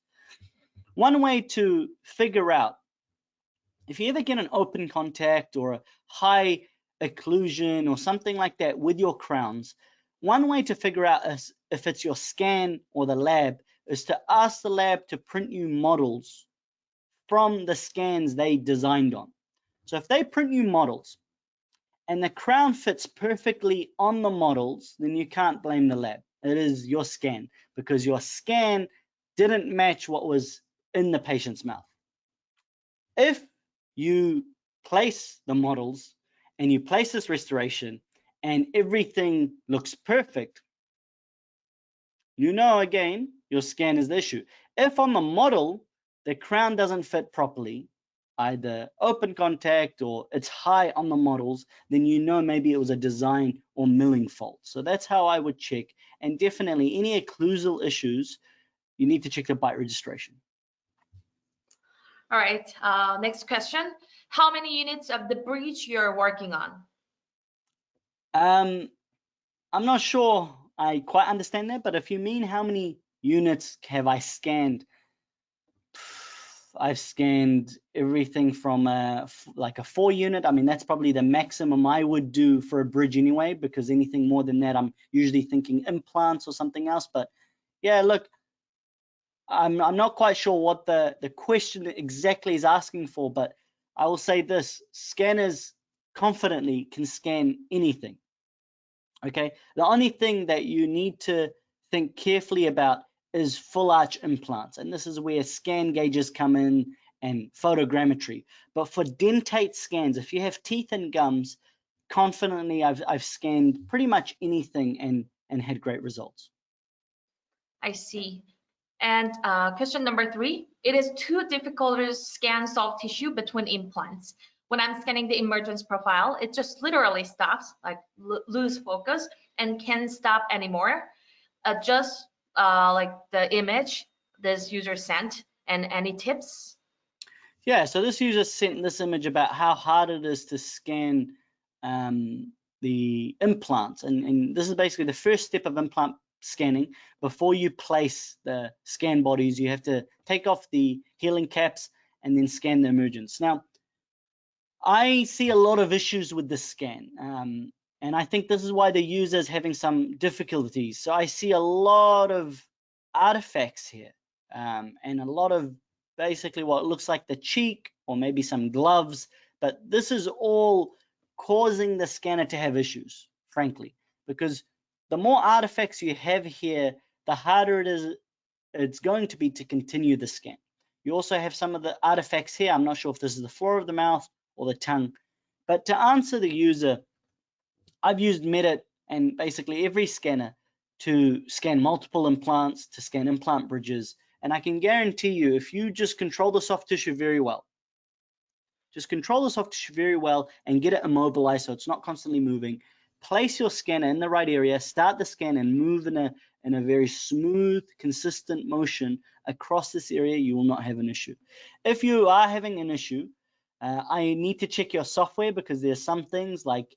S2: One way to figure out, if you ever get an open contact or a high occlusion or something like that with your crowns, one way to figure out if it's your scan or the lab is to ask the lab to print you models from the scans they designed on. So if they print you models and the crown fits perfectly on the models, then you can't blame the lab. It is your scan, because your scan didn't match what was in the patient's mouth. If you place the models and you place this restoration and everything looks perfect, you know, again, your scan is the issue. If on the model, the crown doesn't fit properly, either open contact or it's high on the models, then you know maybe it was a design or milling fault. So that's how I would check. And definitely any occlusal issues, you need to check the bite registration.
S1: All right, next question. How many units of the bridge you're working on?
S2: I'm not sure I quite understand that, but if you mean how many units have I scanned, I've scanned everything from like a 4 unit. I mean, that's probably the maximum I would do for a bridge anyway, because anything more than that, I'm usually thinking implants or something else. But yeah, look, I'm not quite sure what the question exactly is asking for, but I will say this: scanners confidently can scan anything. Okay, the only thing that you need to think carefully about is full arch implants, and this is where scan gauges come in and photogrammetry. But for dentate scans, if you have teeth and gums, confidently I've scanned pretty much anything and had great results.
S1: I see. And question number 3, it is too difficult to scan soft tissue between implants. When I'm scanning the emergence profile, it just literally stops, like lose focus and can't stop anymore. Just like the image this user sent, and any tips?
S2: Yeah, so this user sent this image about how hard it is to scan the implants, and this is basically the first step of implant scanning. Before you place the scan bodies, you have to take off the healing caps and then scan the emergence. Now, I see a lot of issues with this scan, and I think this is why the user is having some difficulties. So I see a lot of artifacts here, and a lot of basically what looks like the cheek or maybe some gloves, but this is all causing the scanner to have issues, frankly, because the more artifacts you have here, the harder it's going to be to continue the scan. You also have some of the artifacts here. I'm not sure if this is the floor of the mouth or the tongue, but to answer the user, I've used Medit and basically every scanner to scan multiple implants, to scan implant bridges, and I can guarantee you, if you just control the soft tissue very well, just control the soft tissue very well and get it immobilized so it's not constantly moving. Place your scanner in the right area, start the scan and move in a very smooth, consistent motion across this area, you will not have an issue. If you are having an issue, I need to check your software because there's some things like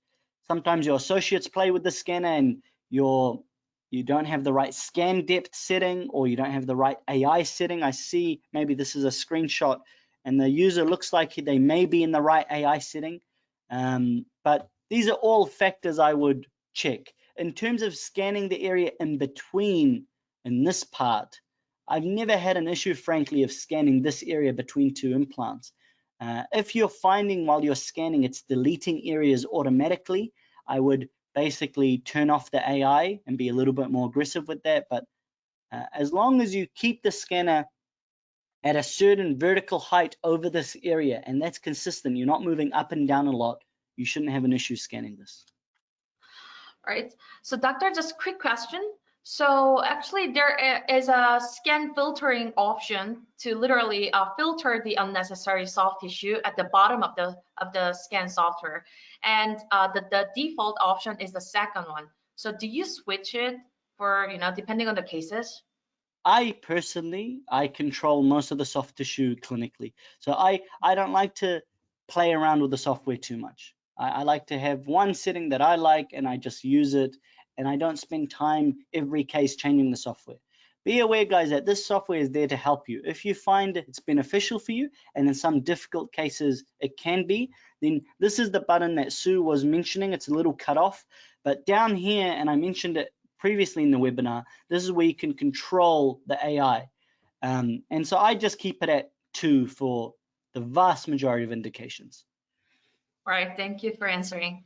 S2: sometimes your associates play with the scanner and you don't have the right scan depth setting or you don't have the right AI setting. I see maybe this is a screenshot and the user looks like they may be in the right AI setting. But these are all factors I would check. In terms of scanning the area in between in this part, I've never had an issue, frankly, of scanning this area between two implants. If you're finding while you're scanning it's deleting areas automatically, I would basically turn off the AI and be a little bit more aggressive with that. But as long as you keep the scanner at a certain vertical height over this area, and that's consistent, you're not moving up and down a lot, you shouldn't have an issue scanning this.
S1: All right. So doctor, just quick question. So actually there is a scan filtering option to literally filter the unnecessary soft tissue at the bottom of the scan software. And the default option is the second one. So do you switch it for, depending on the cases?
S2: I personally, I control most of the soft tissue clinically. So I don't like to play around with the software too much. I like to have one setting that I like and I just use it and I don't spend time every case changing the software. Be aware, guys, that this software is there to help you. If you find it's beneficial for you, and in some difficult cases it can be, then this is the button that Sue was mentioning. It's a little cut off, but down here, and I mentioned it previously in the webinar, this is where you can control the AI. And so I just keep it at 2 for the vast majority of indications.
S1: All right, thank you for answering.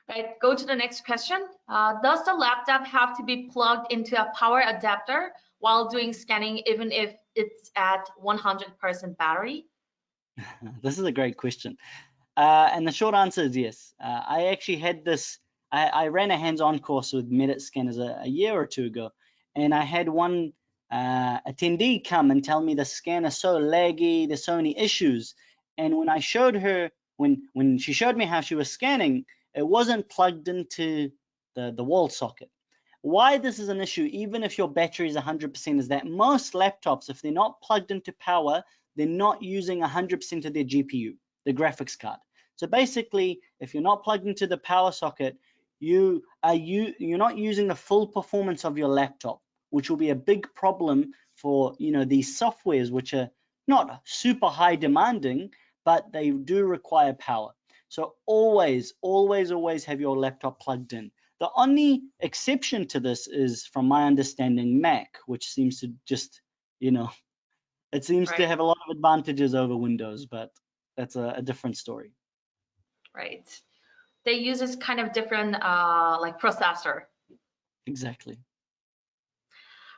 S1: Right, go to the next question. Does the laptop have to be plugged into a power adapter while doing scanning, even if it's at 100% battery?
S2: This is a great question. And the short answer is yes. I actually had this, I ran a hands-on course with Medit scanners a year or two ago, and I had one attendee come and tell me the scanner's so laggy, there's so many issues. And when I showed her, when she showed me how she was scanning, it wasn't plugged into the wall socket. Why this is an issue, even if your battery is 100%, is that most laptops, if they're not plugged into power, they're not using 100% of their GPU, the graphics card. So basically, if you're not plugged into the power socket, you're not using the full performance of your laptop, which will be a big problem for these softwares, which are not super high demanding, but they do require power. So always, always, always have your laptop plugged in. The only exception to this is, from my understanding, Mac, which seems to just, it seems to
S1: Right,
S2: have a lot of advantages over Windows, but that's a different story.
S1: right. They use this kind of different like processor.
S2: Exactly.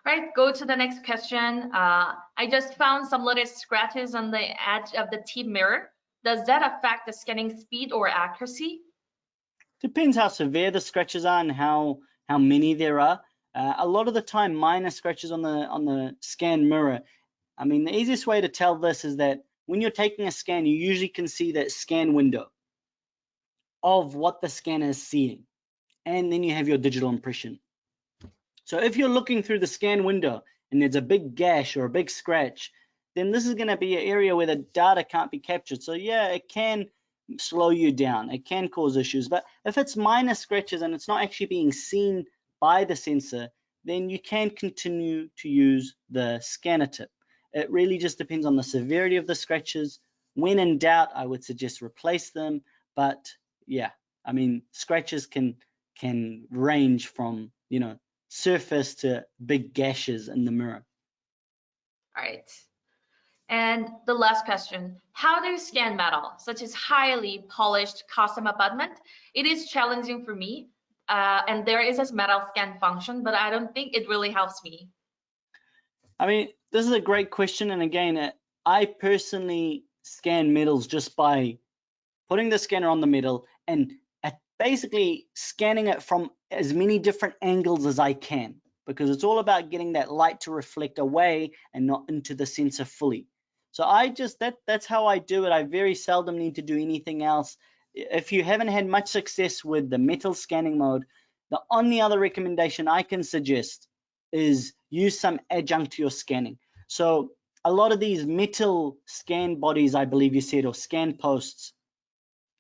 S1: Right, go to the next question. I just found some little scratches on the edge of the T mirror. Does that affect the scanning speed or accuracy?
S2: Depends how severe the scratches are and how many there are. A lot of the time, minor scratches on the scan mirror. I mean, the easiest way to tell this is that when you're taking a scan, you usually can see that scan window of what the scanner is seeing, and then you have your digital impression. So if you're looking through the scan window and there's a big gash or a big scratch, then this is going to be an area where the data can't be captured. So yeah, it can slow you down. It can cause issues. But if it's minor scratches and it's not actually being seen by the sensor, then you can continue to use the scanner tip. It really just depends on the severity of the scratches. When in doubt, I would suggest replace them. But yeah, I mean, scratches can range from, surface to big gashes in the mirror.
S1: All right. And the last question, how do you scan metal, such as highly polished custom abutment? It is challenging for me, and there is a metal scan function, but I don't think it really helps me.
S2: I mean, this is a great question. And again, I personally scan metals just by putting the scanner on the metal and basically scanning it from as many different angles as I can, because it's all about getting that light to reflect away and not into the sensor fully. So that's how I do it. I very seldom need to do anything else. If you haven't had much success with the metal scanning mode, the only other recommendation I can suggest is use some adjunct to your scanning. So a lot of these metal scan bodies, I believe you said, or scan posts,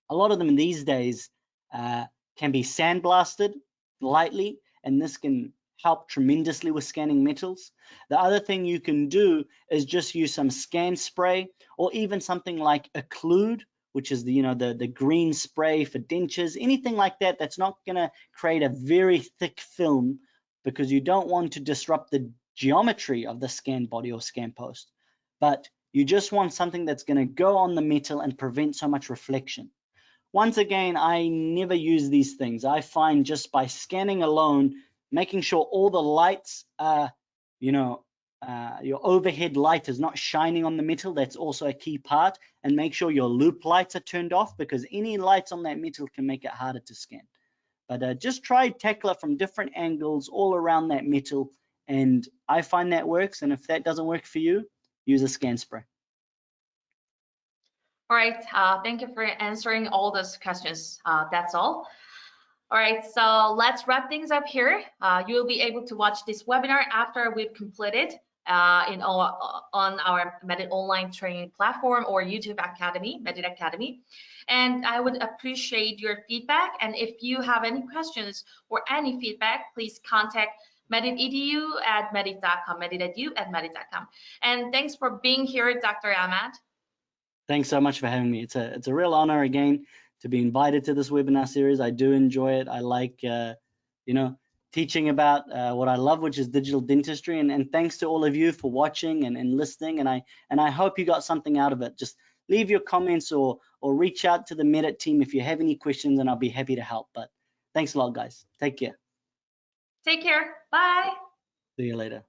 S2: a lot of them these days can be sandblasted lightly, and this can help tremendously with scanning metals. The other thing you can do is just use some scan spray, or even something like Occlude, which is the green spray for dentures, anything like that that's not going to create a very thick film, because you don't want to disrupt the geometry of the scan body or scan post, but you just want something that's going to go on the metal and prevent so much reflection. Once again, I never use these things. I find just by scanning alone, making sure all the lights are, your overhead light is not shining on the metal. That's also a key part. And make sure your loop lights are turned off, because any lights on that metal can make it harder to scan. But just try tackle it from different angles all around that metal, and I find that works. And if that doesn't work for you, use a scan spray.
S1: All right, thank you for answering all those questions. That's all. All right, so let's wrap things up here. You'll be able to watch this webinar after we've completed on our Medit online training platform or YouTube Academy, Medit Academy. And I would appreciate your feedback. And if you have any questions or any feedback, please contact meditedu at medit.com, meditedu at medit.com. And thanks for being here, Dr. Ahmad.
S2: Thanks so much for having me. It's a real honor again to be invited to this webinar series. I do enjoy it. I like teaching about what I love, which is digital dentistry. And thanks to all of you for watching and listening. And I hope you got something out of it. Just leave your comments or reach out to the Medit team if you have any questions, and I'll be happy to help. But thanks a lot, guys. Take care.
S1: Take care. Bye.
S2: See you later.